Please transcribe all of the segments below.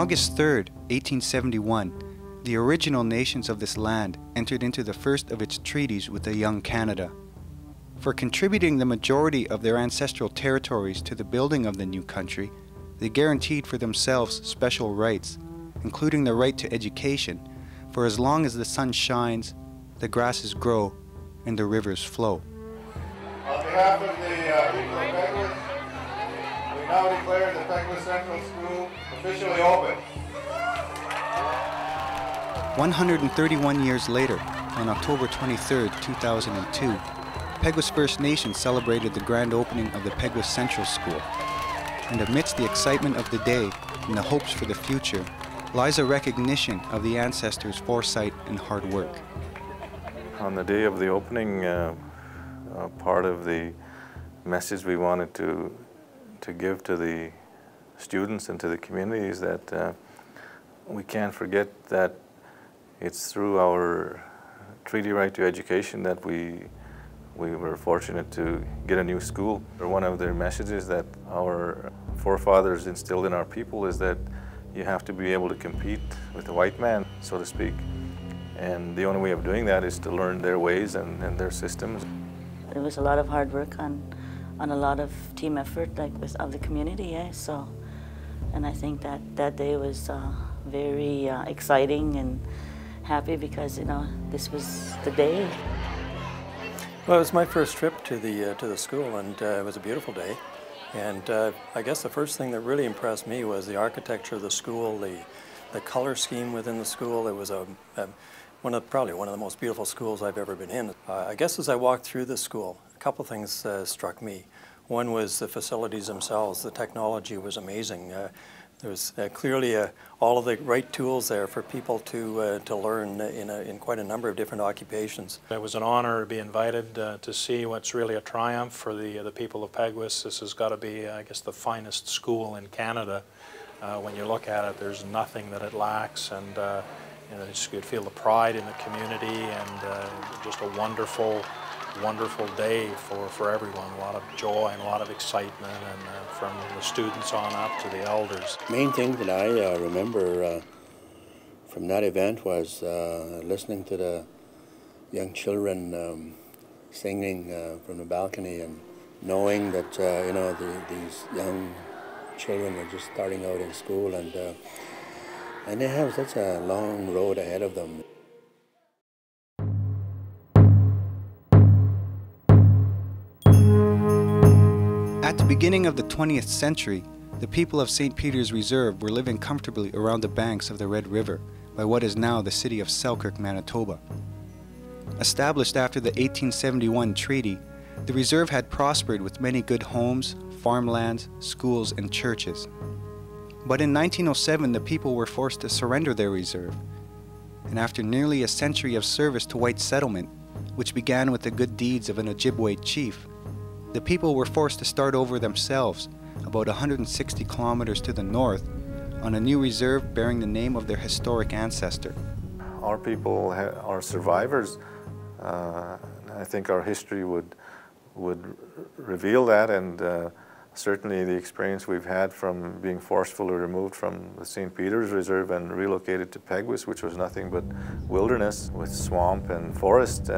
August 3rd, 1871, the original nations of this land entered into the first of its treaties with the young Canada. For contributing the majority of their ancestral territories to the building of the new country, they guaranteed for themselves special rights, including the right to education, for as long as the sun shines, the grasses grow, and the rivers flow. On behalf of the people of Peguis, we now declare the Peguis Central School officially open. 131 years later, on October 23, 2002, Peguis First Nations celebrated the grand opening of the Peguis Central School. And amidst the excitement of the day and the hopes for the future, lies a recognition of the ancestors' foresight and hard work. On the day of the opening, part of the message we wanted to give to the students and to the community is that we can't forget that it's through our treaty right to education that we were fortunate to get a new school. One of their messages that our forefathers instilled in our people is that you have to be able to compete with the white man, so to speak. And the only way of doing that is to learn their ways and their systems. It was a lot of hard work on a lot of team effort, like of the community, yeah. So, and I think that day was very exciting and happy because this was the day. Well, it was my first trip to the school, and it was a beautiful day. And I guess the first thing that really impressed me was the architecture of the school, the color scheme within the school. It was probably one of the most beautiful schools I've ever been in. I guess as I walked through the school, a couple things struck me. One was the facilities themselves. The technology was amazing. There was clearly all of the right tools there for people to learn in quite a number of different occupations. It was an honor to be invited to see what's really a triumph for the people of Peguis. This has got to be, I guess, the finest school in Canada. When you look at it, there's nothing that it lacks, and you could feel the pride in the community, and just a wonderful day for everyone. A lot of joy and a lot of excitement, and from the students on up to the elders. Main thing that I remember from that event was listening to the young children singing from the balcony, and knowing that these young children are just starting out in school, and they have such a long road ahead of them. At the beginning of the 20th century, the people of St. Peter's Reserve were living comfortably around the banks of the Red River by what is now the city of Selkirk, Manitoba. Established after the 1871 treaty, the reserve had prospered with many good homes, farmlands, schools, and churches. But in 1907, the people were forced to surrender their reserve. And after nearly a century of service to white settlement, which began with the good deeds of an Ojibwe chief, the people were forced to start over themselves, about 160 kilometers to the north, on a new reserve bearing the name of their historic ancestor. Our people are survivors. I think our history would reveal that, and certainly the experience we've had from being forcefully removed from the St. Peter's Reserve and relocated to Peguis, which was nothing but wilderness with swamp and forest.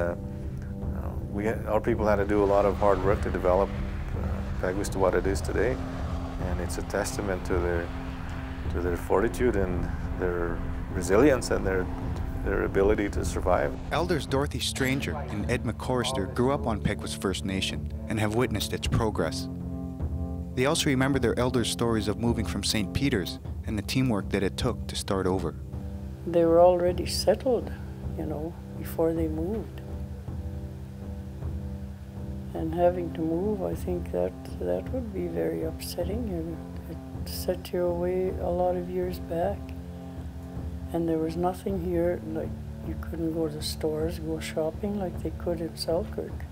Our people had to do a lot of hard work to develop Peguis to what it is today, and it's a testament to their fortitude and their resilience and their ability to survive. Elders Dorothy Stranger and Ed McCulloch grew up on Peguis First Nation and have witnessed its progress. They also remember their elders' stories of moving from St. Peter's and the teamwork that it took to start over. They were already settled, before they moved. And having to move, I think that would be very upsetting. It set you away a lot of years back. And there was nothing here, like you couldn't go to the stores, go shopping like they could in Selkirk.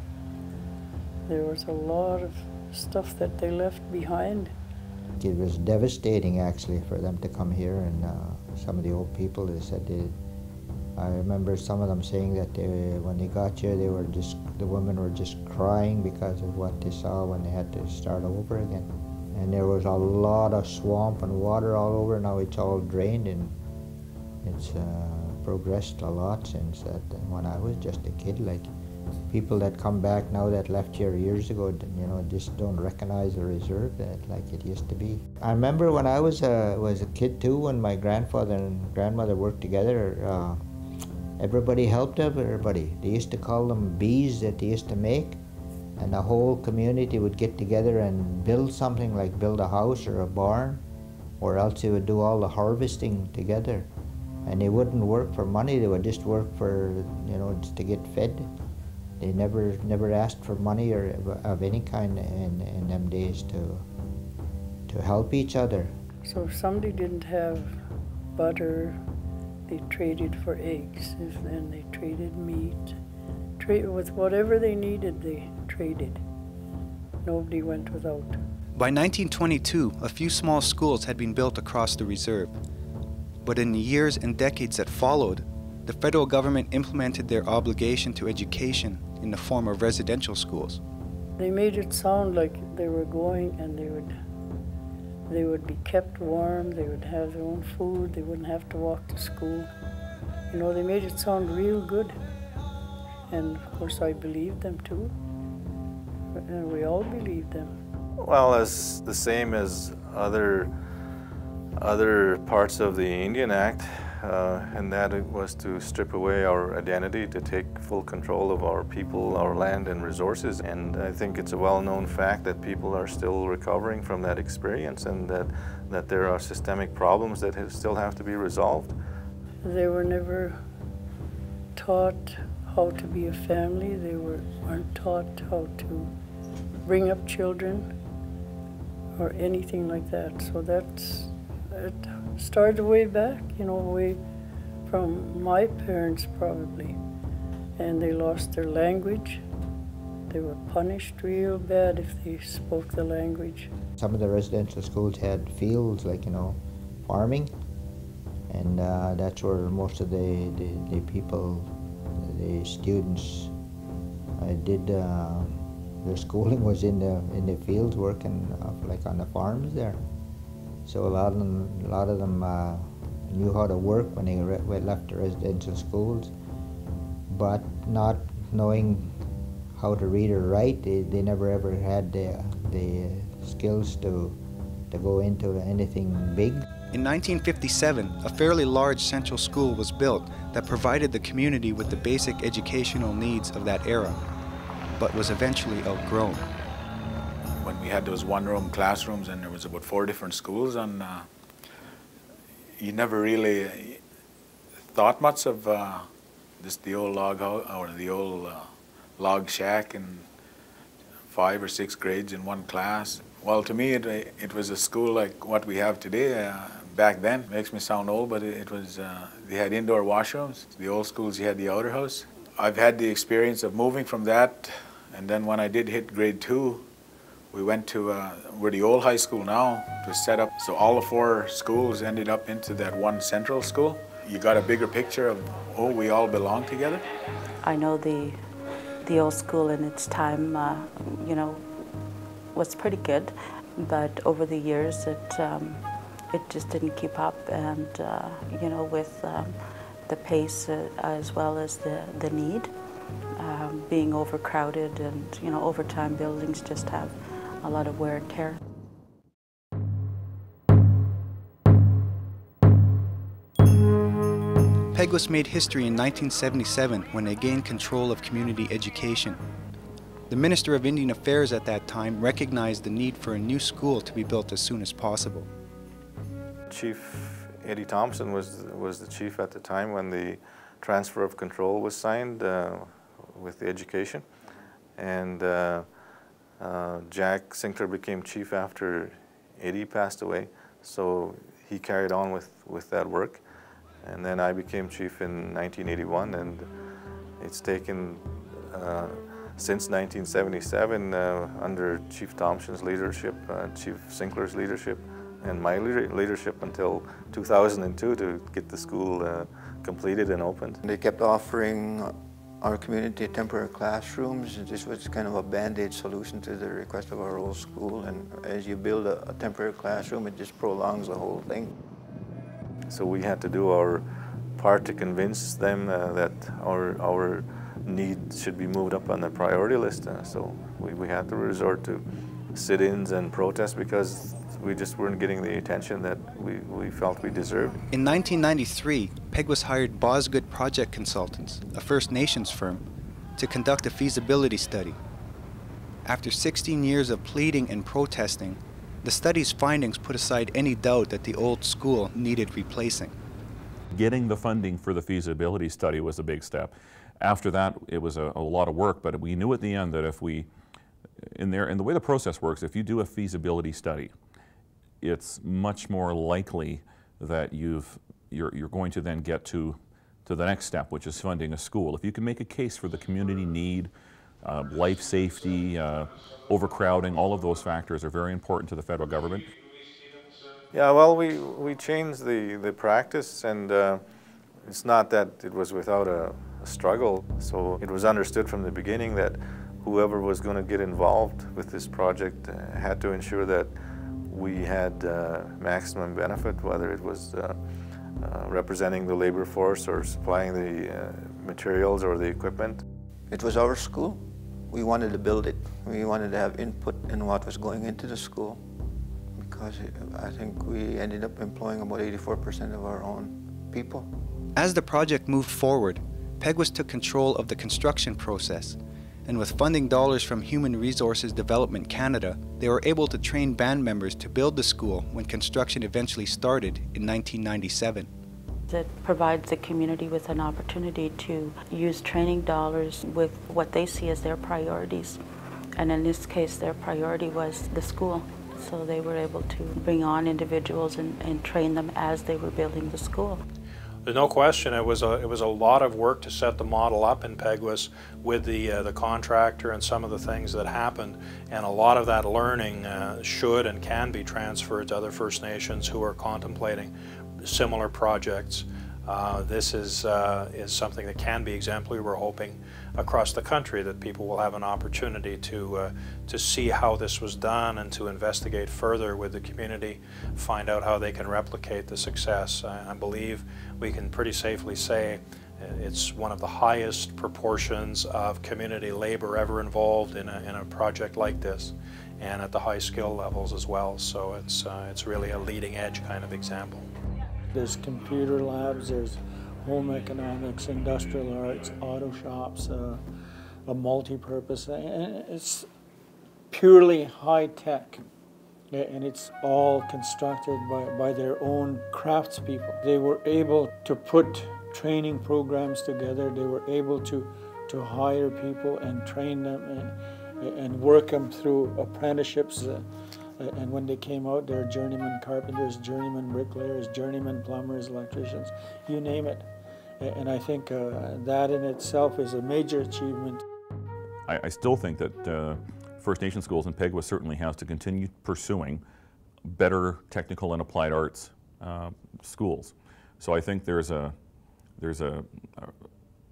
There was a lot of stuff that they left behind. It was devastating actually for them to come here, and some of the old people, they said I remember some of them saying that when they got here, the women were just crying because of what they saw when they had to start over again. And there was a lot of swamp and water all over. Now it's all drained, and it's progressed a lot since that. When I was just a kid, like people that come back now that left here years ago, you know, just don't recognize the reserve that like it used to be. I remember when I was a kid too, when my grandfather and grandmother worked together. Everybody helped everybody. They used to call them bees that they used to make, and the whole community would get together and build something, like build a house or a barn, or else they would do all the harvesting together. And they wouldn't work for money, they would just work for, you know, just to get fed. They never asked for money or of any kind in them days to help each other. So if somebody didn't have butter, they traded for eggs, and they traded meat. With whatever they needed, they traded. Nobody went without. By 1922, a few small schools had been built across the reserve. But in the years and decades that followed, the federal government implemented their obligation to education in the form of residential schools. They made it sound like they were going and they would be kept warm, they would have their own food, they wouldn't have to walk to school. You know, they made it sound real good. And of course I believed them too. And we all believed them. Well, as the same as other parts of the Indian Act, and that it was to strip away our identity, to take full control of our people, our land and resources. And I think it's a well-known fact that people are still recovering from that experience, and that there are systemic problems that still have to be resolved. They were never taught how to be a family. They weren't taught how to bring up children or anything like that. So it started way back, you know, way from my parents probably. And they lost their language. They were punished real bad if they spoke the language. Some of the residential schools had fields, like, you know, farming, and that's where most of the people, the students, did their schooling was in the fields, working like on the farms there. So a lot of them knew how to work when they left the residential schools, but not knowing how to read or write, they never ever had the skills to go into anything big. In 1957, a fairly large central school was built that provided the community with the basic educational needs of that era, but was eventually outgrown. When we had those one-room classrooms and there was about 4 different schools, and you never really thought much of the old log house or the old log shack and 5 or 6 grades in one class. Well, to me, it was a school like what we have today. Back then, makes me sound old, but it was, they had indoor washrooms. The old schools, you had the outer house. I've had the experience of moving from that, and then when I did hit grade 2, we went to where the old high school now was set up. So all the 4 schools ended up into that one central school. You got a bigger picture of, oh, we all belong together. I know the old school in its time, you know, was pretty good, but over the years it just didn't keep up, and you know, with the pace as well as the need, being overcrowded, and you know, over time buildings just have a lot of wear and tear. Peguis made history in 1977 when they gained control of community education. The Minister of Indian Affairs at that time recognized the need for a new school to be built as soon as possible. Chief Eddie Thompson was the chief at the time when the transfer of control was signed with the education, and Jack Sinclair became chief after Eddie passed away, so he carried on with that work, and then I became chief in 1981, and it's taken since 1977 under Chief Thompson's leadership, Chief Sinclair's leadership, and my leadership until 2002 to get the school completed and opened. They kept offering our community temporary classrooms. This was kind of a band-aid solution to the request of our old school, and as you build a temporary classroom, it just prolongs the whole thing. So we had to do our part to convince them that our need should be moved up on the priority list. So we had to resort to sit-ins and protests because we just weren't getting the attention that we felt we deserved. In 1993, Peguis hired Bosgood Project Consultants, a First Nations firm, to conduct a feasibility study. After 16 years of pleading and protesting, the study's findings put aside any doubt that the old school needed replacing. Getting the funding for the feasibility study was a big step. After that, it was a lot of work, but we knew at the end that if we, in the way the process works, if you do a feasibility study, it's much more likely that you're going to then get to the next step, which is funding a school. If you can make a case for the community need, life safety, overcrowding, all of those factors are very important to the federal government. Yeah, well, we changed the practice, and it's not that it was without a struggle. So it was understood from the beginning that whoever was going to get involved with this project had to ensure that we had maximum benefit, whether it was representing the labor force or supplying the materials or the equipment. It was our school. We wanted to build it. We wanted to have input in what was going into the school, because I think we ended up employing about 84% of our own people. As the project moved forward, Peguis took control of the construction process, and with funding dollars from Human Resources Development Canada, they were able to train band members to build the school when construction eventually started in 1997. It provides the community with an opportunity to use training dollars with what they see as their priorities. And in this case, their priority was the school. So they were able to bring on individuals and train them as they were building the school. There's no question it was a lot of work to set the model up in Peguis with the contractor and some of the things that happened, and a lot of that learning should and can be transferred to other First Nations who are contemplating similar projects. This is something that can be exemplary. We're hoping across the country that people will have an opportunity to see how this was done and to investigate further with the community, find out how they can replicate the success. I believe we can pretty safely say it's one of the highest proportions of community labor ever involved in a project like this, and at the high skill levels as well. So it's really a leading edge kind of example. There's computer labs, there's home economics, industrial arts, auto shops, a multi-purpose, and it's purely high-tech, and it's all constructed by their own craftspeople. They were able to put training programs together, they were able to hire people and train them and work them through apprenticeships. And when they came out, they're journeyman carpenters, journeyman bricklayers, journeyman plumbers, electricians, you name it. And I think that in itself is a major achievement. I still think that First Nation schools in Peguis certainly has to continue pursuing better technical and applied arts schools. So I think there's a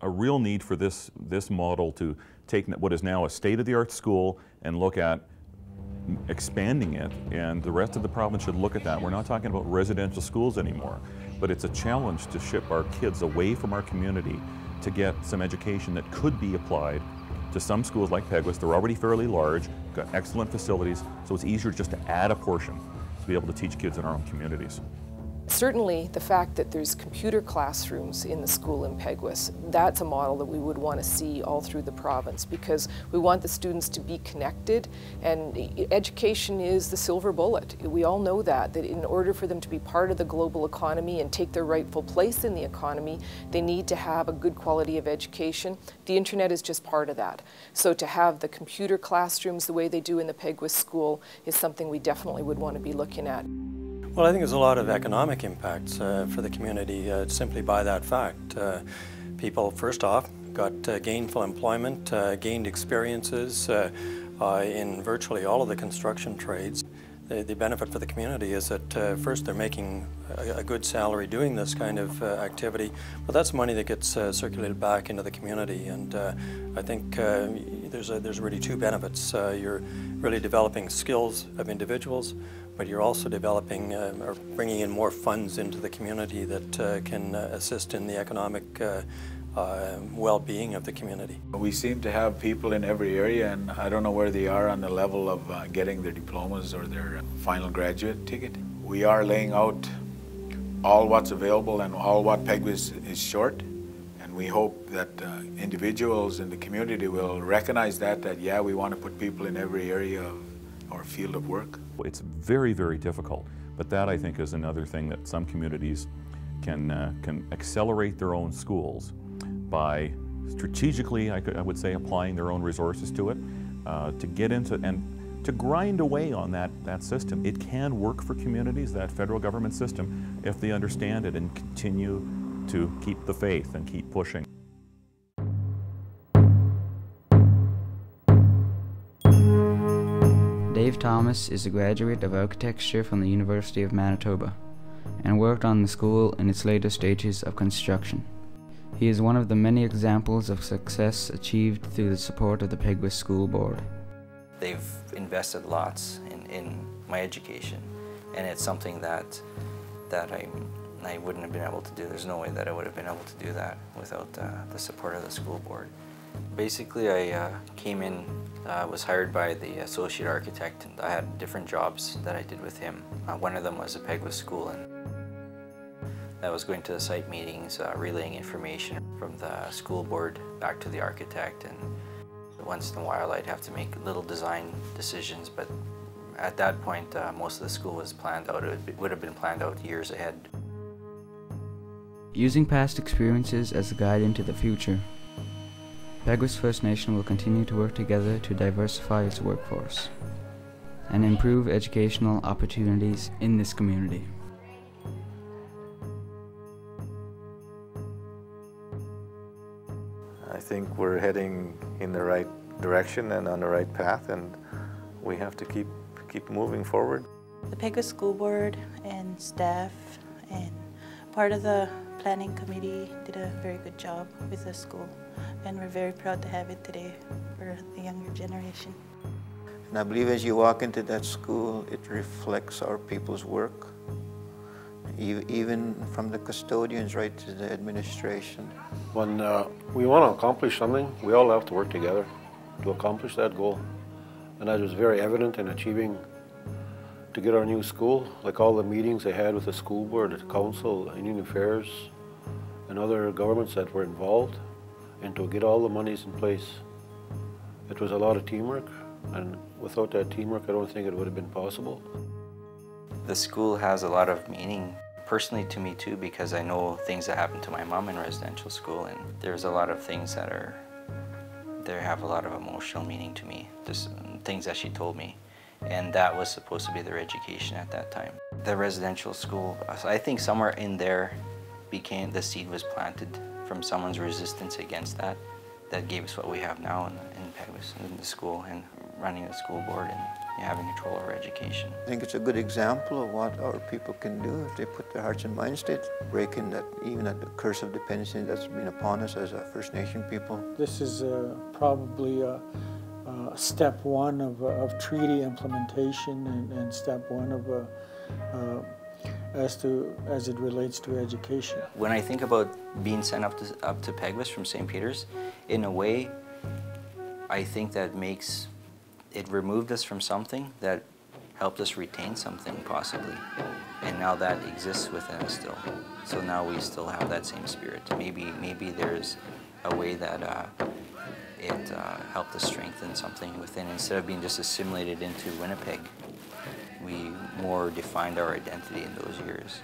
real need for this model to take what is now a state-of-the-art school and look at expanding it, and the rest of the province should look at that. We're not talking about residential schools anymore, but it's a challenge to ship our kids away from our community to get some education that could be applied to some schools like Peguis. They're already fairly large, got excellent facilities, so it's easier just to add a portion to be able to teach kids in our own communities. Certainly the fact that there's computer classrooms in the school in Peguis, that's a model that we would want to see all through the province, because we want the students to be connected, and education is the silver bullet. We all know that in order for them to be part of the global economy and take their rightful place in the economy, they need to have a good quality of education. The internet is just part of that. So to have the computer classrooms the way they do in the Peguis school is something we definitely would want to be looking at. Well, I think there's a lot of economic impacts for the community simply by that fact. People, first off, got gainful employment, gained experiences in virtually all of the construction trades. the benefit for the community is that first they're making a good salary doing this kind of activity, but that's money that gets circulated back into the community, and I think there's really two benefits. You're really developing skills of individuals, but you're also developing or bringing in more funds into the community that can assist in the economic well-being of the community. We seem to have people in every area, and I don't know where they are on the level of getting their diplomas or their final graduate ticket. We are laying out all what's available and all what Peguis is short, and we hope that individuals in the community will recognize that yeah, we want to put people in every area of our field of work. It's very, very difficult, but that I think is another thing that some communities can accelerate their own schools by strategically, I would say, applying their own resources to it, to get into and to grind away on that system. It can work for communities, that federal government system, if they understand it and continue to keep the faith and keep pushing. Dave Thomas is a graduate of architecture from the University of Manitoba and worked on the school in its later stages of construction. He is one of the many examples of success achieved through the support of the Peguis School Board. They've invested lots in my education, and it's something that I wouldn't have been able to do. There's no way that I would have been able to do that without the support of the school board. Basically, I came in, was hired by the associate architect, and I had different jobs that I did with him. One of them was at Peguis School, and that was going to the site meetings, relaying information from the school board back to the architect, and once in a while I'd have to make little design decisions, but at that point most of the school was planned out. It would have been planned out years ahead. Using past experiences as a guide into the future, Peguis First Nation will continue to work together to diversify its workforce and improve educational opportunities in this community. I think we're heading in the right direction and on the right path, and we have to keep moving forward. The Peguis School Board and staff and part of the planning committee did a very good job with the school, and we're very proud to have it today for the younger generation. And I believe as you walk into that school, it reflects our people's work, even from the custodians right to the administration. When we want to accomplish something, we all have to work together to accomplish that goal. And that was very evident in achieving to get our new school, like all the meetings they had with the school board, the council, Indian Affairs, and other governments that were involved, and to get all the monies in place. It was a lot of teamwork, and without that teamwork, I don't think it would have been possible. The school has a lot of meaning personally to me too, because I know things that happened to my mom in residential school, and there's a lot of things that have a lot of emotional meaning to me, just things that she told me, and that was supposed to be their education at that time. The residential school, I think somewhere in there the seed was planted from someone's resistance against that gave us what we have now in Peguis, in the school, and running the school board and having control over education. I think it's a good example of what our people can do if they put their hearts and minds to it, breaking that, even that curse of dependency that's been upon us as a First Nation people. This is probably step one of treaty implementation and step one of as it relates to education. When I think about being sent up to Peguis from St. Peter's, in a way, I think that it removed us from something that helped us retain something possibly, and now that exists within us still. So now we still have that same spirit. Maybe there's a way that it helped us strengthen something within. Instead of being just assimilated into Winnipeg, we more defined our identity in those years.